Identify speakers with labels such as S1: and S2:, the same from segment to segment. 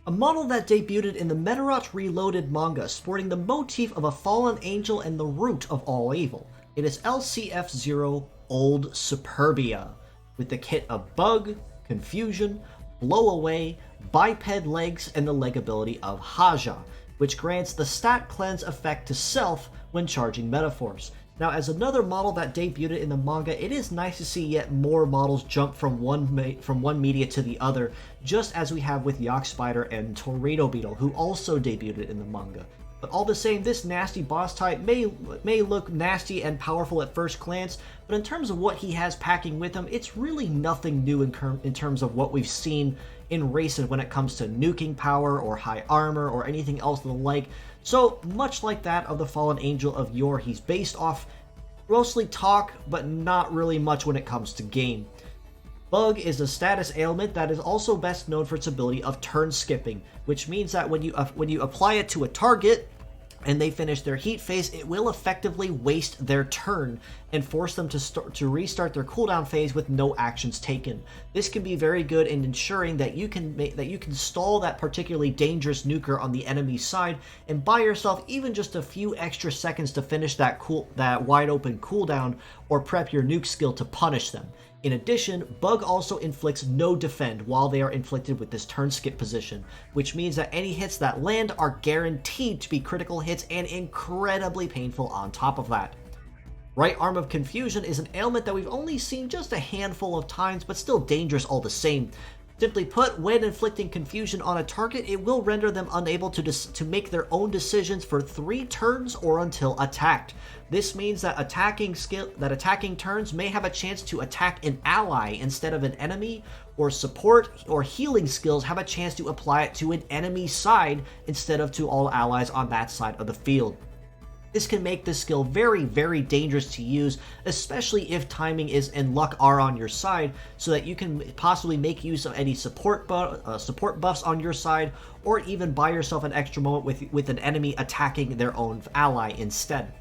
S1: A model that debuted in the Medarot Reloaded manga, sporting the motif of a fallen angel and the root of all evil. It is LCF00 Old Superbia, with the kit of Bug, Confusion, Blow Away, Biped Legs, and the leg ability of Haja, which grants the stat cleanse effect to self when charging metaphors. Now, as another model that debuted in the manga, it is nice to see yet more models jump from one media to the other, just as we have with Yak Spider and Tornado Beetle, who also debuted in the manga. But all the same, this nasty boss type may look nasty and powerful at first glance, but in terms of what he has packing with him, it's really nothing new in terms of what we've seen in races when it comes to nuking power or high armor or anything else of the like. So much like that of the Fallen Angel of yore, he's based off mostly talk, but not really much when it comes to game. Bug is a status ailment that is also best known for its ability of turn skipping, which means that when you apply it to a target and they finish their heat phase, it will effectively waste their turn and force them to restart their cooldown phase with no actions taken. This can be very good in ensuring that you can stall that particularly dangerous nuker on the enemy side and buy yourself even just a few extra seconds to finish that wide open cooldown or prep your nuke skill to punish them. In addition, Bug also inflicts no defend while they are inflicted with this turn skip position, which means that any hits that land are guaranteed to be critical hits and incredibly painful on top of that. Right Arm of Confusion is an ailment that we've only seen just a handful of times, but still dangerous all the same. Simply put, when inflicting confusion on a target, it will render them unable to make their own decisions for 3 turns or until attacked. This means that attacking turns may have a chance to attack an ally instead of an enemy, or support or healing skills have a chance to apply it to an enemy side instead of to all allies on that side of the field. This can make this skill very, very dangerous to use, especially if timing and luck are on your side, so that you can possibly make use of any support buffs on your side, or even buy yourself an extra moment with an enemy attacking their own ally instead.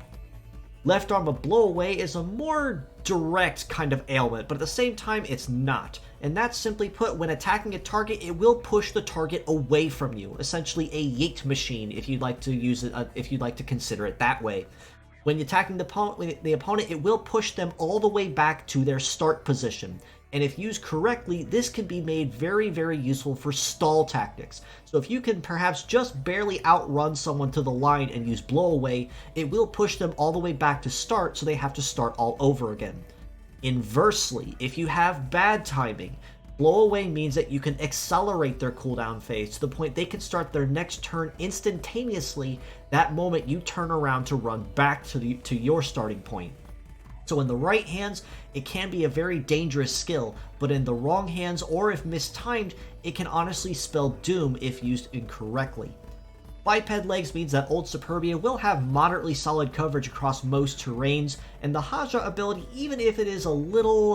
S1: Left Arm of Blow Away is a more direct kind of ailment, but at the same time it's not. And that's simply put, when attacking a target, it will push the target away from you, essentially a yeet machine if you'd like to use it, if you'd like to consider it that way. When attacking the opponent, it will push them all the way back to their start position. And if used correctly, this can be made very, very useful for stall tactics. So if you can perhaps just barely outrun someone to the line and use Blow Away, it will push them all the way back to start, so they have to start all over again. Inversely, if you have bad timing, Blow Away means that you can accelerate their cooldown phase to the point they can start their next turn instantaneously that moment you turn around to run back to your starting point. So in the right hands, it can be a very dangerous skill, but in the wrong hands, or if mistimed, it can honestly spell doom if used incorrectly. Biped Legs means that Old Superbia will have moderately solid coverage across most terrains, and the Haja ability, even if it is a little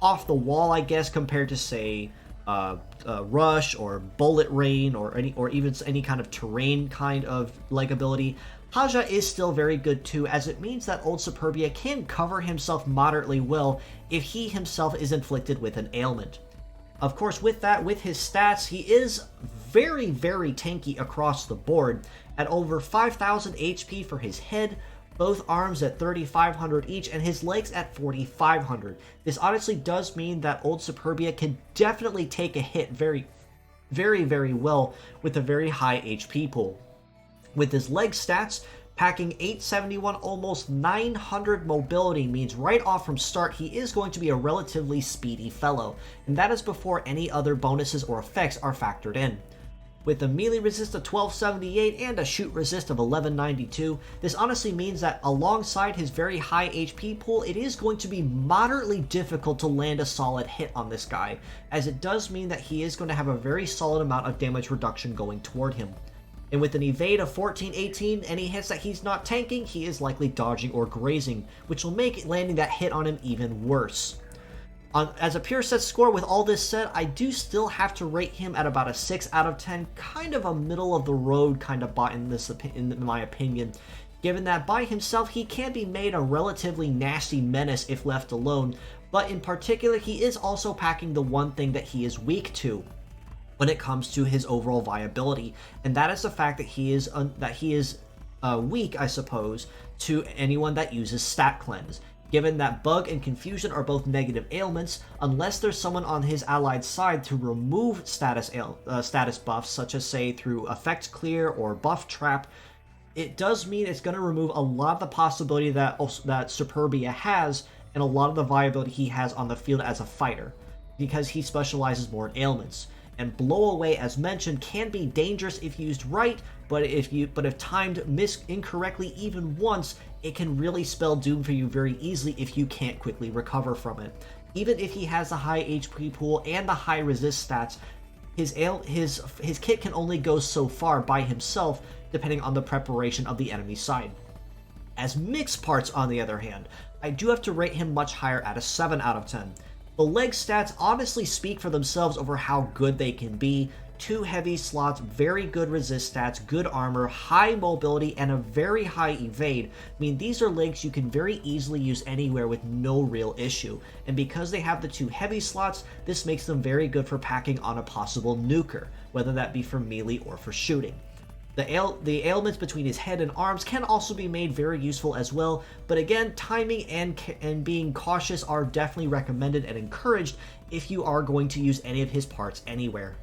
S1: off the wall, I guess, compared to, say, Rush or Bullet Rain or even any kind of terrain kind of leg ability, Haja is still very good too, as it means that Old Superbia can cover himself moderately well if he himself is inflicted with an ailment. Of course, with his stats, he is very, very tanky across the board, at over 5,000 HP for his head, both arms at 3,500 each, and his legs at 4,500. This honestly does mean that Old Superbia can definitely take a hit very, very, very well with a very high HP pool. With his leg stats, packing 871, almost 900 mobility means right off from start he is going to be a relatively speedy fellow, and that is before any other bonuses or effects are factored in. With a melee resist of 1278 and a shoot resist of 1192, this honestly means that alongside his very high HP pool, it is going to be moderately difficult to land a solid hit on this guy, as it does mean that he is going to have a very solid amount of damage reduction going toward him. And with an evade of 1418, any hits that he's not tanking, he is likely dodging or grazing, which will make landing that hit on him even worse. As a pure set score, with all this said, I do still have to rate him at about a 6 out of 10, kind of a middle of the road kind of bot in my opinion, given that by himself he can be made a relatively nasty menace if left alone, but in particular he is also packing the one thing that he is weak to. when it comes to his overall viability, and that is the fact that he is weak, I suppose, to anyone that uses Stat Cleanse. Given that Bug and Confusion are both negative ailments, unless there's someone on his allied side to remove status buffs, such as say through Effect Clear or Buff Trap, it does mean it's going to remove a lot of the possibility that Superbia has and a lot of the viability he has on the field as a fighter, because he specializes more in ailments. And Blow Away, as mentioned, can be dangerous if used right, but if timed incorrectly even once, it can really spell doom for you very easily if you can't quickly recover from it. Even if he has a high HP pool and the high resist stats, his kit can only go so far by himself, depending on the preparation of the enemy side. As mixed parts, on the other hand, I do have to rate him much higher at a 7 out of 10. The leg stats honestly speak for themselves over how good they can be. 2 heavy slots, very good resist stats, good armor, high mobility, and a very high evade. I mean, these are legs you can very easily use anywhere with no real issue. And because they have the 2 heavy slots, this makes them very good for packing on a possible nuker, whether that be for melee or for shooting. The ailments between his head and arms can also be made very useful as well, but again, timing and being cautious are definitely recommended and encouraged if you are going to use any of his parts anywhere.